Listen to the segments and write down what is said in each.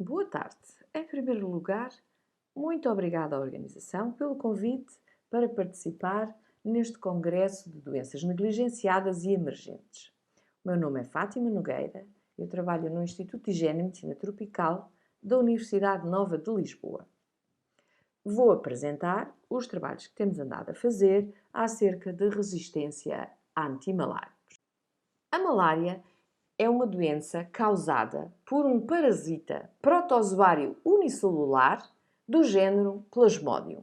Boa tarde. Em primeiro lugar, muito obrigada à organização pelo convite para participar neste Congresso de Doenças Negligenciadas e Emergentes. O meu nome é Fátima Nogueira, eu trabalho no Instituto de Higiene e Medicina Tropical da Universidade Nova de Lisboa. Vou apresentar os trabalhos que temos andado a fazer acerca de resistência antimaláricos. A malária é uma doença causada por um parasita protozoário unicelular do género Plasmodium.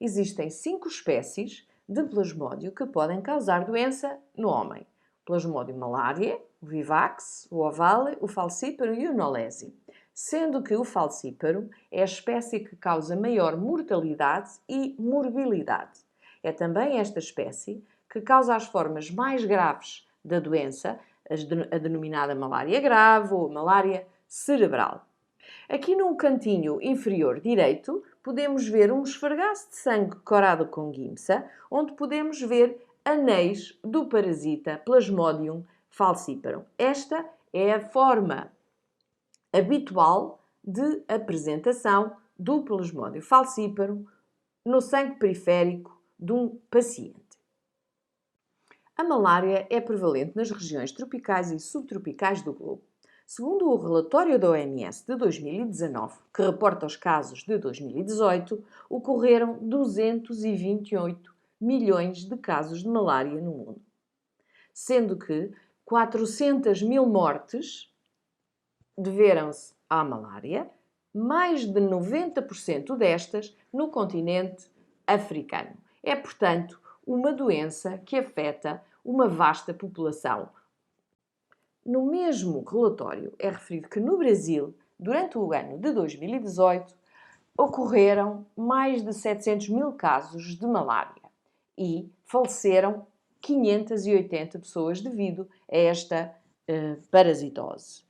Existem 5 espécies de Plasmodium que podem causar doença no homem. Plasmodium malariae, o vivax, o ovale, o falciparum e o knowlesi. Sendo que o falciparum é a espécie que causa maior mortalidade e morbilidade. É também esta espécie que causa as formas mais graves da doença, a denominada malária grave ou malária cerebral. Aqui no cantinho inferior direito podemos ver um esfregaço de sangue corado com guimsa, onde podemos ver anéis do parasita Plasmodium falciparum. Esta é a forma habitual de apresentação do Plasmodium falciparum no sangue periférico de um paciente. A malária é prevalente nas regiões tropicais e subtropicais do globo. Segundo o relatório da OMS de 2019, que reporta os casos de 2018, ocorreram 228 milhões de casos de malária no mundo, sendo que 400 mil mortes deveram-se à malária, mais de 90% destas no continente africano. É, portanto, uma doença que afeta uma vasta população. No mesmo relatório é referido que no Brasil, durante o ano de 2018, ocorreram mais de 700 mil casos de malária e faleceram 580 pessoas devido a esta parasitose.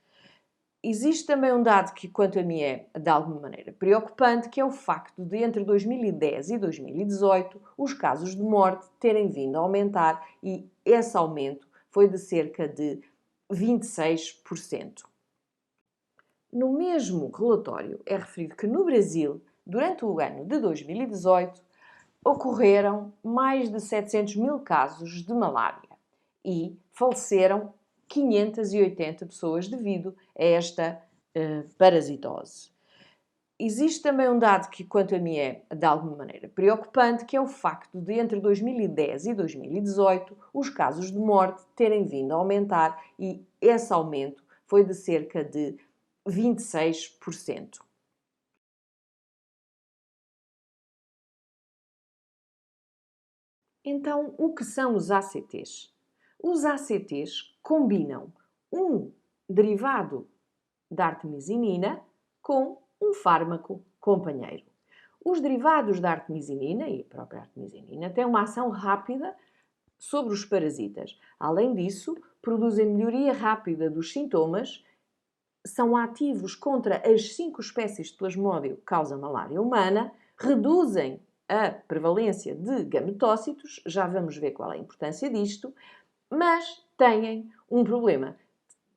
Existe também um dado que, quanto a mim, é de alguma maneira preocupante, que é o facto de, entre 2010 e 2018, os casos de morte terem vindo a aumentar e esse aumento foi de cerca de 26%. No mesmo relatório é referido que no Brasil, durante o ano de 2018, ocorreram mais de 700 mil casos de malária e faleceram 580 pessoas devido a esta parasitose. Existe também um dado que, quanto a mim, é de alguma maneira preocupante, que é o facto de, entre 2010 e 2018, os casos de morte terem vindo a aumentar e esse aumento foi de cerca de 26%. Então, o que são os ACTs? Os ACTs combinam um derivado da artemisinina com um fármaco companheiro. Os derivados da artemisinina e a própria artemisinina têm uma ação rápida sobre os parasitas. Além disso, produzem melhoria rápida dos sintomas, são ativos contra as 5 espécies de plasmódio que causam malária humana, reduzem a prevalência de gametócitos, já vamos ver qual é a importância disto, mas têm um problema.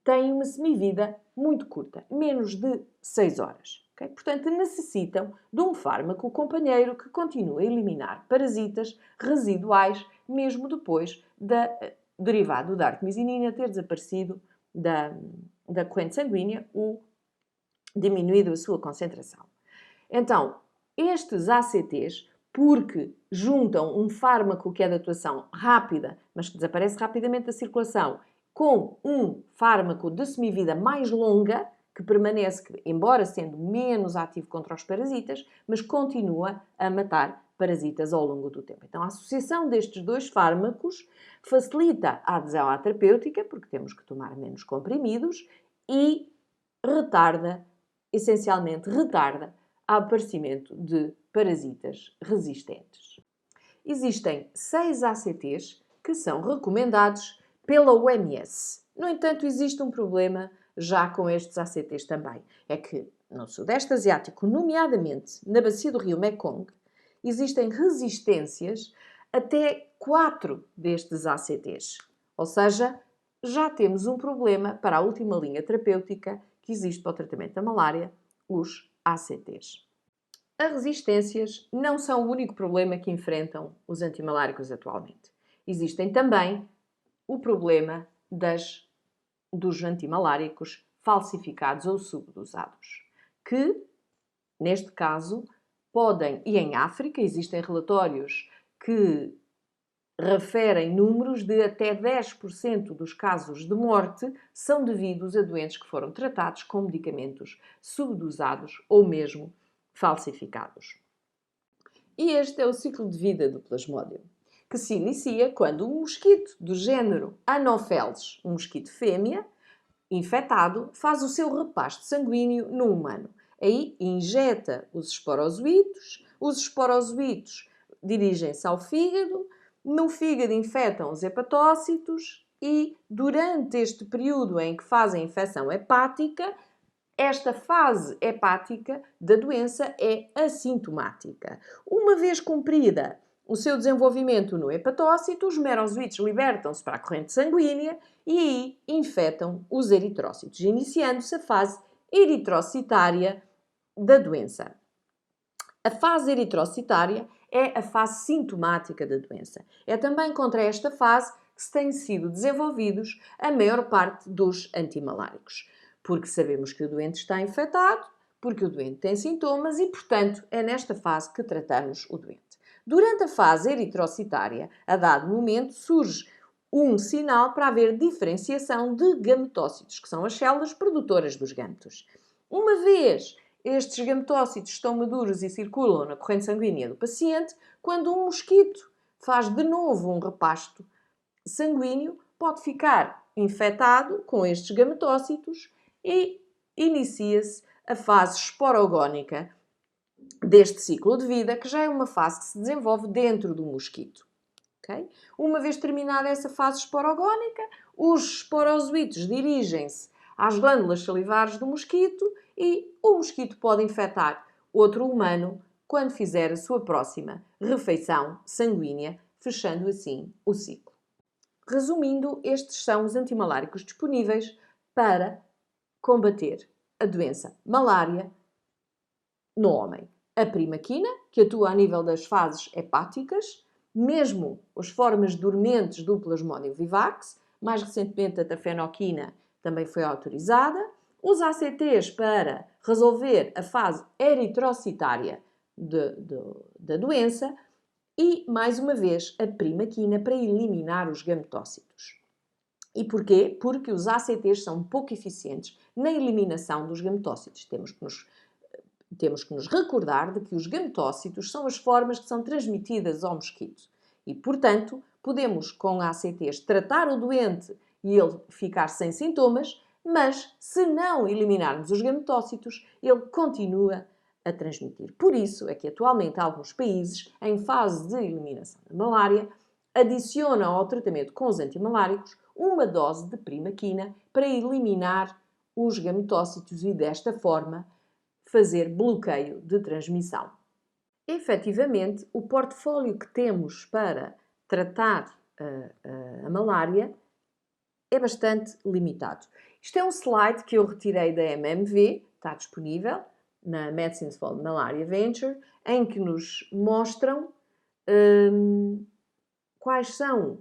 Têm uma semivida muito curta, menos de 6 horas. Okay? Portanto, necessitam de um fármaco companheiro que continue a eliminar parasitas residuais, mesmo depois do derivado da artemisinina ter desaparecido da corrente sanguínea ou diminuído a sua concentração. Então, estes ACTs, porque juntam um fármaco que é de atuação rápida, mas que desaparece rapidamente da circulação, com um fármaco de semivida mais longa, que permanece, embora sendo menos ativo contra os parasitas, mas continua a matar parasitas ao longo do tempo. Então, a associação destes dois fármacos facilita a adesão à terapêutica, porque temos que tomar menos comprimidos, e essencialmente retarda o aparecimento de parasitas resistentes. Existem 6 ACTs que são recomendados pela OMS. No entanto, existe um problema já com estes ACTs também. É que no Sudeste Asiático, nomeadamente na bacia do rio Mekong, existem resistências até 4 destes ACTs. Ou seja, já temos um problema para a última linha terapêutica que existe para o tratamento da malária, os ACTs. As resistências não são o único problema que enfrentam os antimaláricos atualmente. Existem também o problema dos antimaláricos falsificados ou subdosados, que, neste caso, podem, e em África existem relatórios que referem números de até 10% dos casos de morte são devidos a doentes que foram tratados com medicamentos subdosados ou mesmo falsificados. E este é o ciclo de vida do Plasmodium, que se inicia quando um mosquito do género Anopheles, um mosquito fêmea, infectado, faz o seu repasto sanguíneo no humano. Aí injeta os esporozoítos dirigem-se ao fígado, no fígado infectam os hepatócitos e, durante este período em que fazem infecção hepática, esta fase hepática da doença é assintomática. Uma vez cumprida o seu desenvolvimento no hepatócito, os merozoítos libertam-se para a corrente sanguínea e aí infectam os eritrócitos, iniciando-se a fase eritrocitária da doença. A fase eritrocitária é a fase sintomática da doença. É também contra esta fase que se têm sido desenvolvidos a maior parte dos antimaláricos. Porque sabemos que o doente está infectado, porque o doente tem sintomas e, portanto, é nesta fase que tratamos o doente. Durante a fase eritrocitária, a dado momento, surge um sinal para haver diferenciação de gametócitos, que são as células produtoras dos gametos. Uma vez estes gametócitos estão maduros e circulam na corrente sanguínea do paciente, quando um mosquito faz de novo um repasto sanguíneo, pode ficar infectado com estes gametócitos e inicia-se a fase esporogónica deste ciclo de vida, que já é uma fase que se desenvolve dentro do mosquito. Okay? Uma vez terminada essa fase esporogónica, os esporozoítos dirigem-se às glândulas salivares do mosquito e o mosquito pode infectar outro humano quando fizer a sua próxima refeição sanguínea, fechando assim o ciclo. Resumindo, estes são os antimaláricos disponíveis para combater a doença malária no homem. A primaquina, que atua a nível das fases hepáticas, mesmo as formas dormentes do Plasmodium vivax, mais recentemente a tafenoquina também foi autorizada, os ACTs para resolver a fase eritrocitária da doença e, mais uma vez, a primaquina para eliminar os gametócitos. E porquê? Porque os ACTs são pouco eficientes na eliminação dos gametócitos. Temos que nos recordar de que os gametócitos são as formas que são transmitidas ao mosquito. E, portanto, podemos, com ACTs, tratar o doente e ele ficar sem sintomas, mas, se não eliminarmos os gametócitos, ele continua a transmitir. Por isso é que, atualmente, alguns países, em fase de eliminação da malária, adicionam ao tratamento com os antimaláricos uma dose de primaquina para eliminar os gametócitos e, desta forma, fazer bloqueio de transmissão. Efetivamente, o portfólio que temos para tratar a malária é bastante limitado. Isto é um slide que eu retirei da MMV, está disponível na Medicines for Malaria Venture, em que nos mostram quais são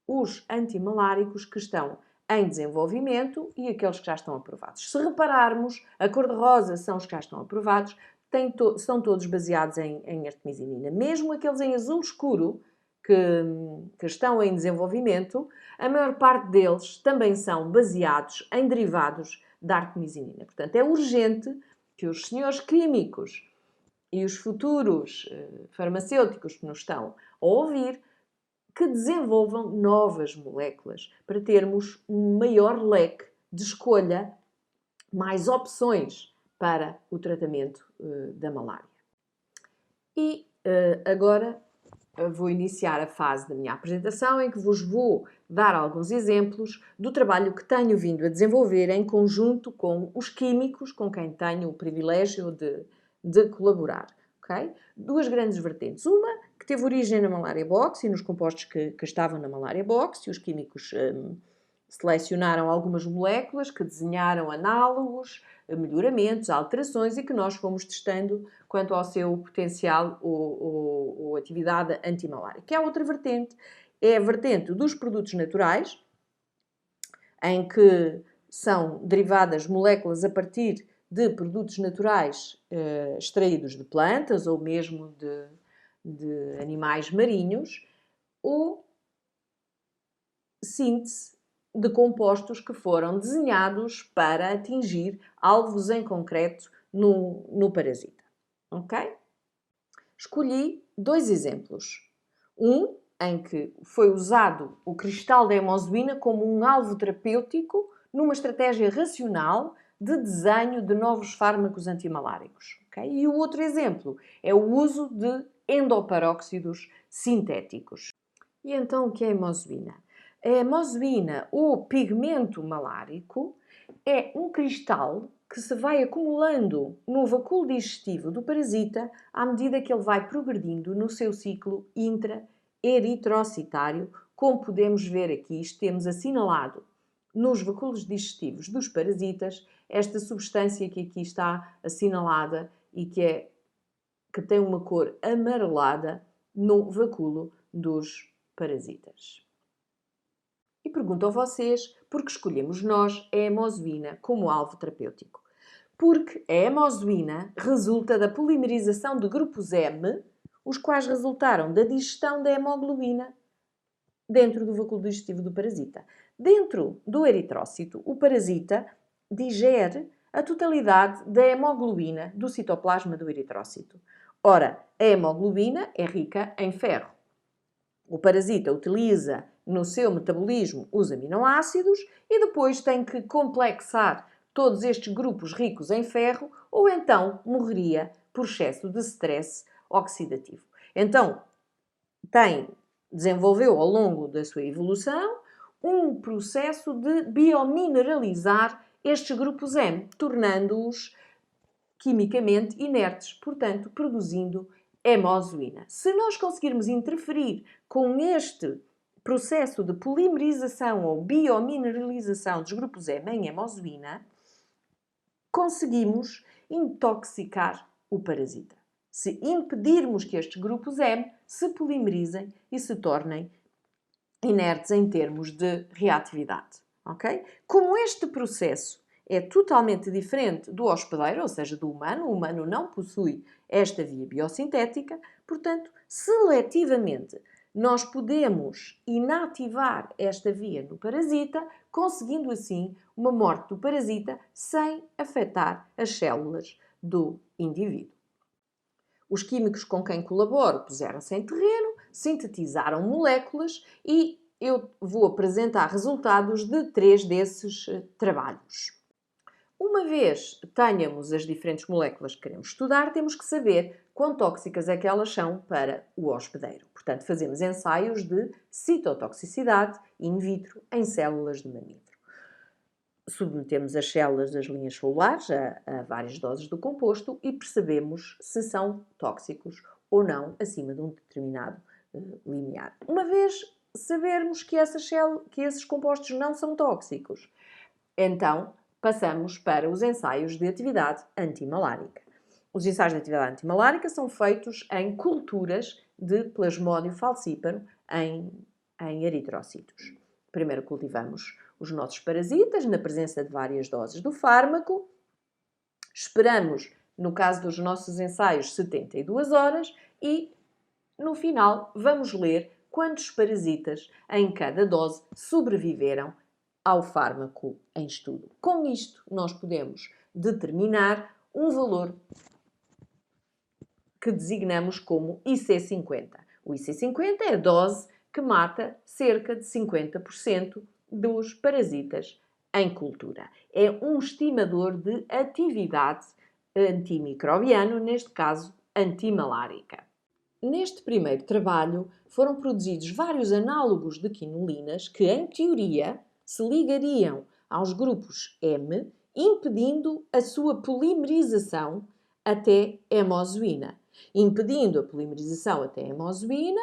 os antimaláricos que estão em desenvolvimento e aqueles que já estão aprovados. Se repararmos, a cor-de-rosa são os que já estão aprovados, são todos baseados em artemisinina. Mesmo aqueles em azul escuro, que estão em desenvolvimento, a maior parte deles também são baseados em derivados da artemisinina. Portanto, é urgente que os senhores químicos e os futuros farmacêuticos que nos estão a ouvir que desenvolvam novas moléculas para termos um maior leque de escolha, mais opções para o tratamento da malária. E agora vou iniciar a fase da minha apresentação em que vos vou dar alguns exemplos do trabalho que tenho vindo a desenvolver em conjunto com os químicos com quem tenho o privilégio de colaborar. Okay? Duas grandes vertentes. Uma que teve origem na Malaria Box e nos compostos que estavam na Malaria Box e os químicos Selecionaram algumas moléculas que desenharam análogos, melhoramentos, alterações e que nós fomos testando quanto ao seu potencial ou atividade antimalárica. E a outra vertente é a vertente dos produtos naturais, em que são derivadas moléculas a partir de produtos naturais extraídos de plantas ou mesmo de animais marinhos, ou síntese de compostos que foram desenhados para atingir alvos em concreto no parasita. Ok? Escolhi 2 exemplos. Um em que foi usado o cristal da hemozoína como um alvo terapêutico numa estratégia racional de desenho de novos fármacos antimaláricos. Okay? E o outro exemplo é o uso de endoperóxidos sintéticos. E então o que é a hemozoína? A hemozoína, ou pigmento malárico, é um cristal que se vai acumulando no vacúolo digestivo do parasita à medida que ele vai progredindo no seu ciclo intra-eritrocitário. Como podemos ver aqui, temos assinalado nos vacúolos digestivos dos parasitas esta substância que aqui está assinalada e que tem uma cor amarelada no vacúolo dos parasitas. E pergunto a vocês, por que escolhemos nós a hemozoína como alvo terapêutico? Porque a hemozoína resulta da polimerização de grupos M, os quais resultaram da digestão da hemoglobina dentro do vacúolo digestivo do parasita. Dentro do eritrócito, o parasita digere a totalidade da hemoglobina do citoplasma do eritrócito. Ora, a hemoglobina é rica em ferro. O parasita utiliza no seu metabolismo os aminoácidos e depois tem que complexar todos estes grupos ricos em ferro ou então morreria por excesso de stress oxidativo. Então, desenvolveu ao longo da sua evolução um processo de biomineralizar estes grupos M, tornando-os quimicamente inertes, portanto, produzindo hemozoína. Se nós conseguirmos interferir com este processo de polimerização ou biomineralização dos grupos M em hemozoína, conseguimos intoxicar o parasita. Se impedirmos que estes grupos M se polimerizem e se tornem inertes em termos de reatividade. Okay? Como este processo é totalmente diferente do hospedeiro, ou seja, do humano, o humano não possui esta via biosintética, portanto, seletivamente, nós podemos inativar esta via no parasita, conseguindo assim uma morte do parasita sem afetar as células do indivíduo. Os químicos com quem colaboro puseram-se em terreno, sintetizaram moléculas e eu vou apresentar resultados de 3 desses trabalhos. Uma vez tenhamos as diferentes moléculas que queremos estudar, temos que saber quão tóxicas é que elas são para o hospedeiro. Portanto, fazemos ensaios de citotoxicidade in vitro em células de mamífero. Submetemos as células das linhas celulares a várias doses do composto e percebemos se são tóxicos ou não acima de um determinado limiar. Uma vez sabermos que esses compostos não são tóxicos, então passamos para os ensaios de atividade antimalárica. Os ensaios de atividade antimalárica são feitos em culturas de Plasmodium falciparum em eritrócitos. Primeiro cultivamos os nossos parasitas na presença de várias doses do fármaco. Esperamos, no caso dos nossos ensaios, 72 horas e, no final, vamos ler quantos parasitas em cada dose sobreviveram ao fármaco em estudo. Com isto, nós podemos determinar um valor que designamos como IC50. O IC50 é a dose que mata cerca de 50% dos parasitas em cultura. É um estimador de atividade antimicrobiana, neste caso antimalárica. Neste primeiro trabalho foram produzidos vários análogos de quinolinas que, em teoria, se ligariam aos grupos M, impedindo a sua polimerização até hemozoína. Impedindo a polimerização até hemozoína,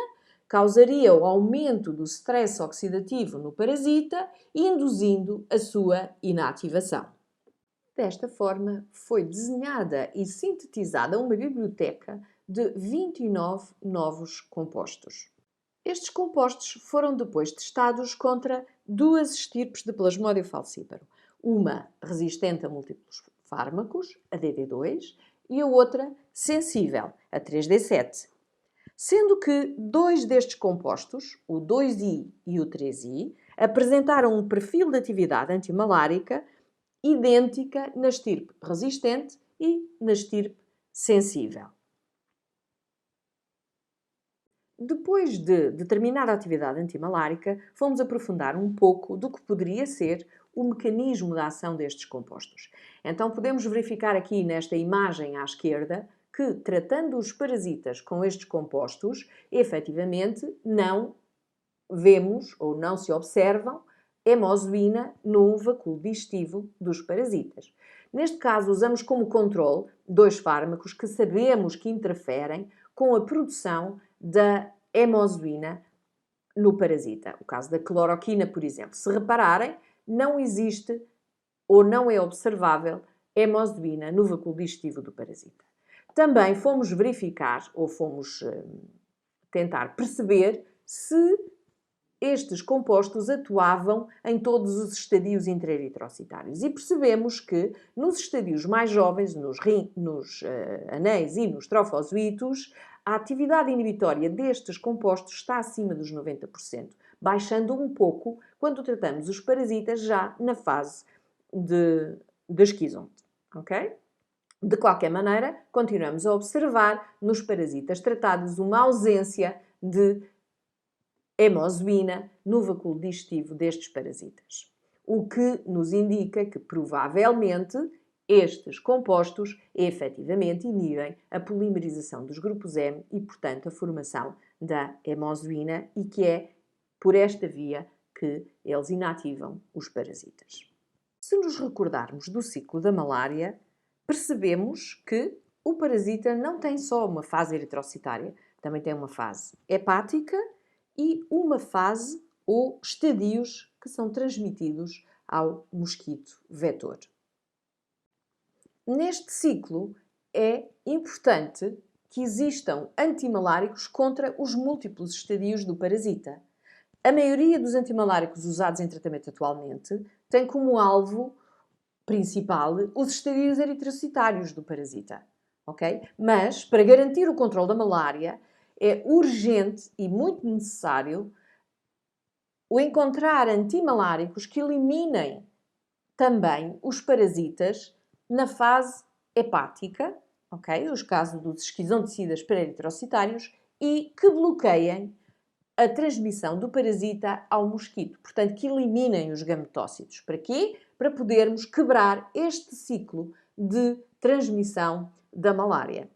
causaria o aumento do stress oxidativo no parasita, induzindo a sua inativação. Desta forma, foi desenhada e sintetizada uma biblioteca de 29 novos compostos. Estes compostos foram depois testados contra duas estirpes de Plasmodium falciparum, uma resistente a múltiplos fármacos, a DD2, e a outra sensível, a 3D7. Sendo que dois destes compostos, o 2I e o 3I, apresentaram um perfil de atividade antimalárica idêntica na estirpe resistente e na estirpe sensível. Depois de determinar a atividade antimalárica, fomos aprofundar um pouco do que poderia ser o mecanismo de ação destes compostos. Então podemos verificar aqui nesta imagem à esquerda que, tratando os parasitas com estes compostos, efetivamente não vemos ou não se observam hemozoína no vacúolo digestivo dos parasitas. Neste caso, usamos como controle dois fármacos que sabemos que interferem com a produção da hemozoína no parasita. O caso da cloroquina, por exemplo. Se repararem, não existe ou não é observável hemozoína no vacúolo digestivo do parasita. Também fomos verificar ou fomos tentar perceber se estes compostos atuavam em todos os estadios intraeritrocitários. E percebemos que nos estadios mais jovens, nos anéis e nos trofosóitos, a atividade inibitória destes compostos está acima dos 90%, baixando um pouco quando tratamos os parasitas já na fase de esquizonte. Ok? De qualquer maneira, continuamos a observar nos parasitas tratados uma ausência de hemozoína no vacúolo digestivo destes parasitas. O que nos indica que, provavelmente, estes compostos efetivamente inibem a polimerização dos grupos M e, portanto, a formação da hemozoína e que é por esta via que eles inativam os parasitas. Se nos recordarmos do ciclo da malária, percebemos que o parasita não tem só uma fase eritrocitária, também tem uma fase hepática e uma fase ou estadios que são transmitidos ao mosquito vetor. Neste ciclo é importante que existam antimaláricos contra os múltiplos estadios do parasita. A maioria dos antimaláricos usados em tratamento atualmente tem como alvo principal os estadios eritrocitários do parasita. Okay? Mas, para garantir o controle da malária, é urgente e muito necessário o encontrar antimaláricos que eliminem também os parasitas na fase hepática, okay? Os casos dos esquizonticidas pré-eritrocitários, e que bloqueiem a transmissão do parasita ao mosquito. Portanto, que eliminem os gametócitos. Para quê? Para podermos quebrar este ciclo de transmissão da malária.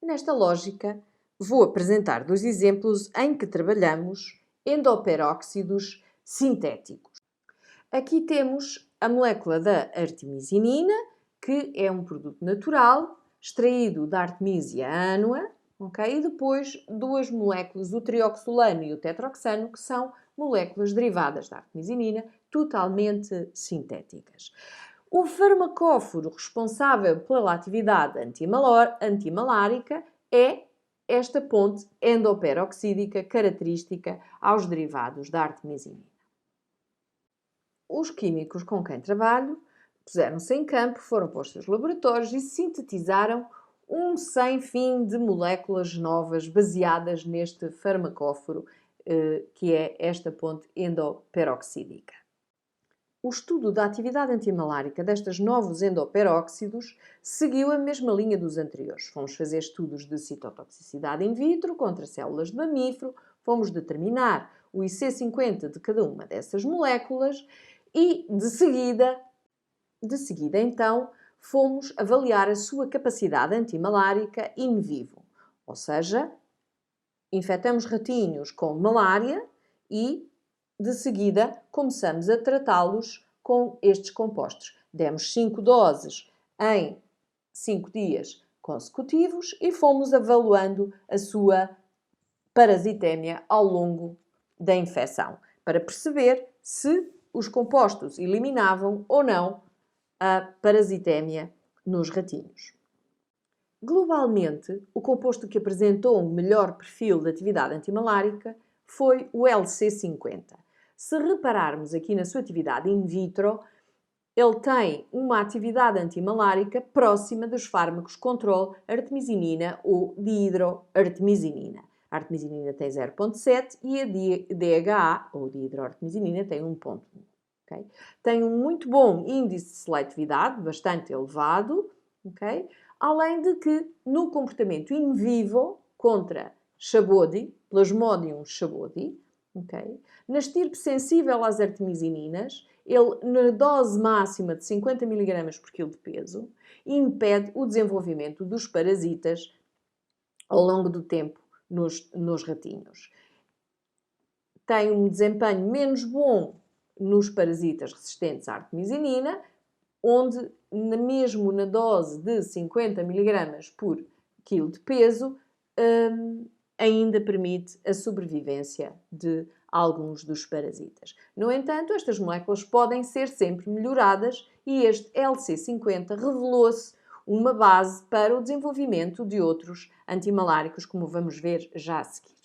Nesta lógica, vou apresentar dois exemplos em que trabalhamos endoperóxidos sintéticos. Aqui temos a molécula da artemisinina, que é um produto natural, extraído da Artemisia annua, okay? E depois duas moléculas, o trioxolano e o tetroxano, que são moléculas derivadas da artemisinina, totalmente sintéticas. O farmacóforo responsável pela atividade antimalárica é esta ponte endoperoxídica característica aos derivados da artemisinina. Os químicos com quem trabalho puseram-se em campo, foram para os seus laboratórios e sintetizaram um sem fim de moléculas novas baseadas neste farmacóforo, que é esta ponte endoperoxídica. O estudo da atividade antimalárica destes novos endoperóxidos seguiu a mesma linha dos anteriores. Fomos fazer estudos de citotoxicidade in vitro contra células de mamífero, fomos determinar o IC50 de cada uma dessas moléculas e, de seguida então, fomos avaliar a sua capacidade antimalárica in vivo. Ou seja, infectamos ratinhos com malária e, de seguida, começamos a tratá-los com estes compostos. Demos 5 doses em 5 dias consecutivos e fomos avaliando a sua parasitémia ao longo da infecção, para perceber se os compostos eliminavam ou não a parasitémia nos ratinhos. Globalmente, o composto que apresentou um melhor perfil de atividade antimalárica foi o LC50. Se repararmos aqui na sua atividade in vitro, ele tem uma atividade antimalárica próxima dos fármacos controle artemisinina ou dihidroartemisinina. A artemisinina tem 0,7 e a DHA, ou dihidroartemisinina, tem 1,1. Okay? Tem um muito bom índice de seletividade, bastante elevado, okay? Além de que, no comportamento in vivo contra Chabody, Plasmodium chabody, okay? Na estirpe sensível às artemisininas, ele, na dose máxima de 50 mg por quilo de peso, impede o desenvolvimento dos parasitas ao longo do tempo nos ratinhos. Tem um desempenho menos bom nos parasitas resistentes à artemisinina, onde, mesmo na dose de 50 mg por quilo de peso, ainda permite a sobrevivência de alguns dos parasitas. No entanto, estas moléculas podem ser sempre melhoradas e este LC50 revelou-se uma base para o desenvolvimento de outros antimaláricos, como vamos ver já a seguir.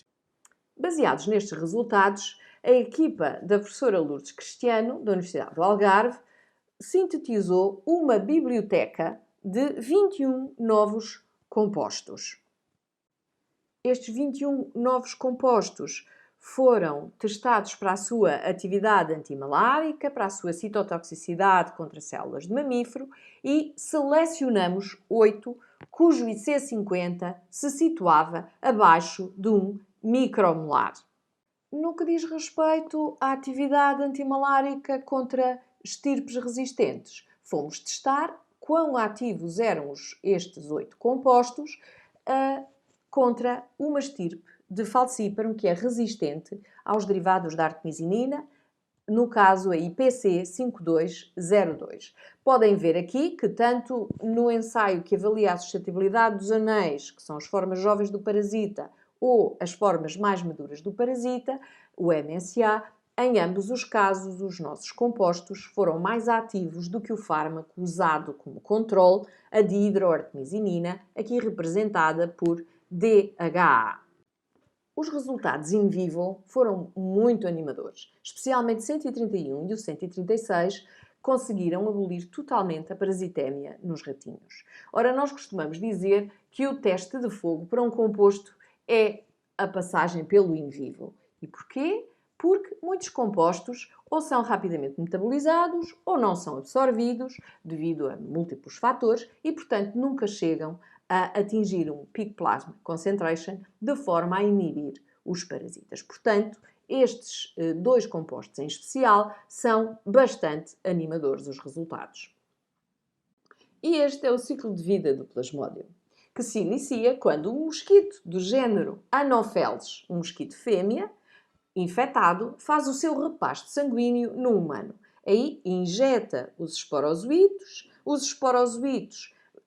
Baseados nestes resultados, a equipa da professora Lourdes Cristiano, da Universidade do Algarve, sintetizou uma biblioteca de 21 novos compostos. Estes 21 novos compostos foram testados para a sua atividade antimalárica, para a sua citotoxicidade contra células de mamífero e selecionamos 8 cujo IC50 se situava abaixo de 1 micromolar. No que diz respeito à atividade antimalárica contra estirpes resistentes, fomos testar quão ativos eram estes 8 compostos contra uma estirpe de falciparum que é resistente aos derivados da artemisinina, no caso a IPC 5202. Podem ver aqui que tanto no ensaio que avalia a suscetibilidade dos anéis, que são as formas jovens do parasita, ou as formas mais maduras do parasita, o MSA, em ambos os casos, os nossos compostos foram mais ativos do que o fármaco usado como controle, a dihidroartemisinina, aqui representada por DHA. Os resultados in vivo foram muito animadores, especialmente o 131 e o 136 conseguiram abolir totalmente a parasitémia nos ratinhos. Ora, nós costumamos dizer que o teste de fogo para um composto é a passagem pelo in vivo. E porquê? Porque muitos compostos ou são rapidamente metabolizados ou não são absorvidos devido a múltiplos fatores e, portanto, nunca chegam a atingir um peak plasma concentration de forma a inibir os parasitas. Portanto, estes 2 compostos em especial são bastante animadores os resultados. E este é o ciclo de vida do Plasmodium, que se inicia quando um mosquito do género Anopheles, um mosquito fêmea, infectado, faz o seu repasto sanguíneo no humano. Aí injeta os esporozoítos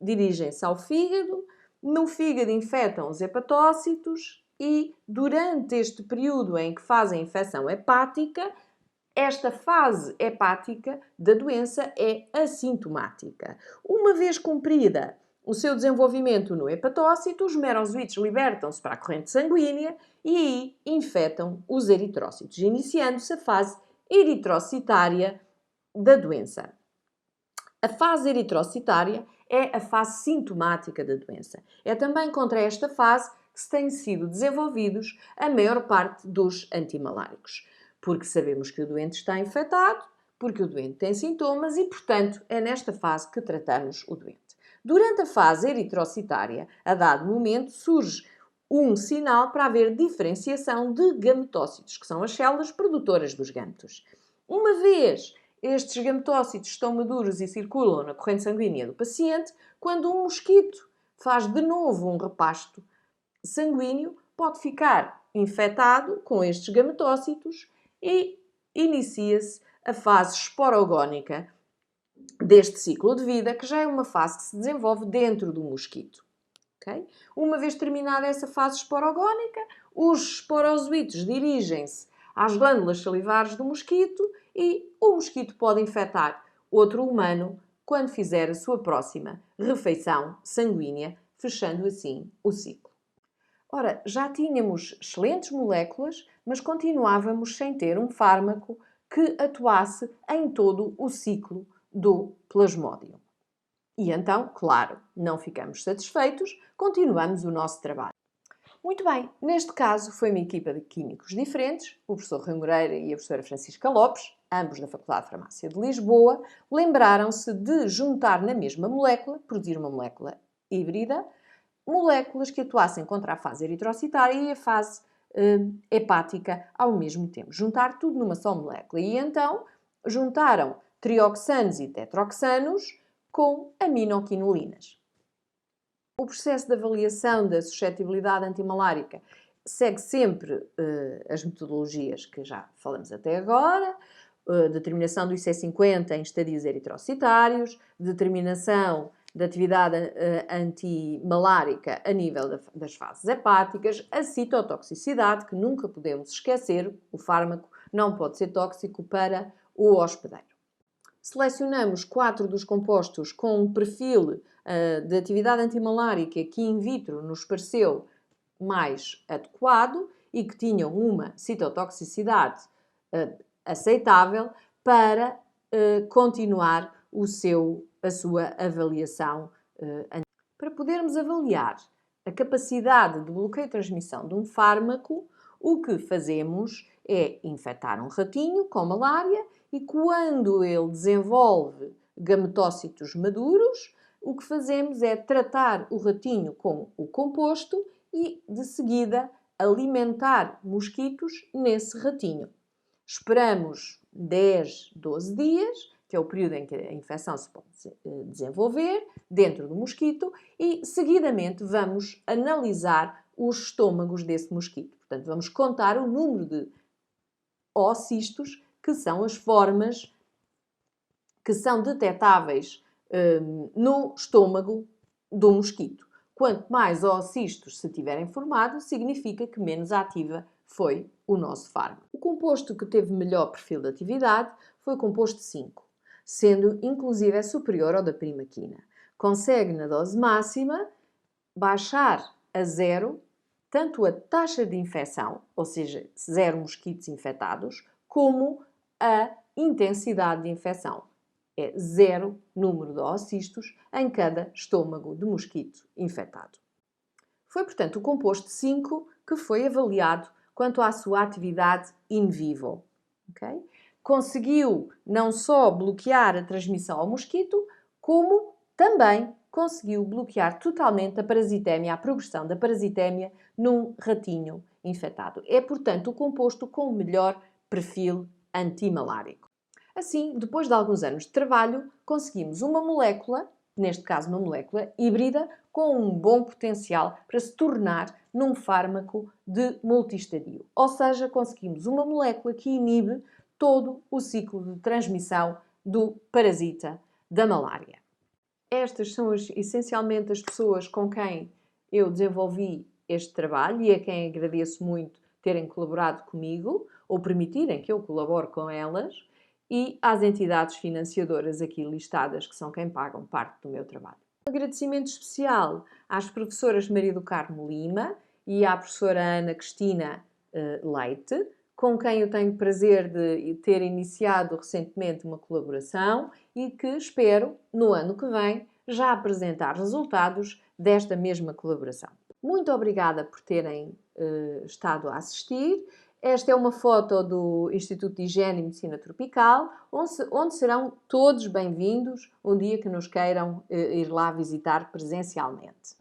dirigem-se ao fígado, no fígado infectam os hepatócitos e, durante este período em que fazem a infecção hepática, esta fase hepática da doença é assintomática. Uma vez cumprida o seu desenvolvimento no hepatócito, os merozoítos libertam-se para a corrente sanguínea e aí infectam os eritrócitos, iniciando-se a fase eritrocitária da doença. A fase eritrocitária é a fase sintomática da doença. É também contra esta fase que se têm sido desenvolvidos a maior parte dos antimaláricos. Porque sabemos que o doente está infectado, porque o doente tem sintomas e, portanto, é nesta fase que tratamos o doente. Durante a fase eritrocitária, a dado momento, surge um sinal para haver diferenciação de gametócitos, que são as células produtoras dos gametos. Uma vez estes gametócitos estão maduros e circulam na corrente sanguínea do paciente, quando um mosquito faz de novo um repasto sanguíneo, pode ficar infectado com estes gametócitos e inicia-se a fase esporogónica deste ciclo de vida, que já é uma fase que se desenvolve dentro do mosquito. Okay? Uma vez terminada essa fase esporogónica, os esporozoitos dirigem-se às glândulas salivares do mosquito e o mosquito pode infectar outro humano quando fizer a sua próxima refeição sanguínea, fechando assim o ciclo. Ora, já tínhamos excelentes moléculas, mas continuávamos sem ter um fármaco que atuasse em todo o ciclo do Plasmodium. E então, claro, não ficamos satisfeitos, continuamos o nosso trabalho. Muito bem, neste caso foi uma equipa de químicos diferentes, o professor Rui Moreira e a professora Francisca Lopes, ambos da Faculdade de Farmácia de Lisboa, lembraram-se de juntar na mesma molécula, produzir uma molécula híbrida, moléculas que atuassem contra a fase eritrocitária e a fase hepática ao mesmo tempo. Juntar tudo numa só molécula. E então juntaram trioxanos e tetroxanos com aminoquinolinas. O processo de avaliação da suscetibilidade antimalárica segue sempre as metodologias que já falamos até agora, determinação do IC50 em estadios eritrocitários, determinação da atividade antimalárica a nível das fases hepáticas, a citotoxicidade, que nunca podemos esquecer, o fármaco não pode ser tóxico para o hospedeiro. Selecionamos 4 dos compostos com um perfil de atividade antimalárica que in vitro nos pareceu mais adequado e que tinham uma citotoxicidade aceitável para continuar a sua avaliação. Para podermos avaliar a capacidade de bloqueio de transmissão de um fármaco, o que fazemos é infectar um ratinho com malária e quando ele desenvolve gametócitos maduros, o que fazemos é tratar o ratinho com o composto e, de seguida, alimentar mosquitos nesse ratinho. Esperamos 10, 12 dias, que é o período em que a infecção se pode desenvolver dentro do mosquito, e seguidamente vamos analisar os estômagos desse mosquito. Portanto, vamos contar o número de oocistos, que são as formas que são detetáveis no estômago do mosquito. Quanto mais oocistos se tiverem formado, significa que menos ativa foi o nosso fármaco. O composto que teve melhor perfil de atividade foi o composto 5, sendo inclusive superior ao da primaquina. Consegue, na dose máxima, baixar a 0 tanto a taxa de infecção, ou seja, 0 mosquitos infectados, como a intensidade de infecção. É 0 número de oocistos em cada estômago de mosquito infectado. Foi, portanto, o composto 5 que foi avaliado quanto à sua atividade in vivo. Okay? Conseguiu não só bloquear a transmissão ao mosquito, como também conseguiu bloquear totalmente a parasitémia, a progressão da parasitémia num ratinho infectado. É, portanto, o composto com o melhor perfil antimalárico. Assim, depois de alguns anos de trabalho, conseguimos uma molécula, neste caso uma molécula híbrida, com um bom potencial para se tornar num fármaco de multiestadio. Ou seja, conseguimos uma molécula que inibe todo o ciclo de transmissão do parasita da malária. Estas são essencialmente as pessoas com quem eu desenvolvi este trabalho e a quem agradeço muito terem colaborado comigo ou permitirem que eu colabore com elas, e às entidades financiadoras aqui listadas, que são quem pagam parte do meu trabalho. Um agradecimento especial às professoras Maria do Carmo Lima e à professora Ana Cristina Leite, com quem eu tenho o prazer de ter iniciado recentemente uma colaboração e que espero, no ano que vem, já apresentar resultados desta mesma colaboração. Muito obrigada por terem estado a assistir. Esta é uma foto do Instituto de Higiene e Medicina Tropical, onde serão todos bem-vindos um dia que nos queiram ir lá visitar presencialmente.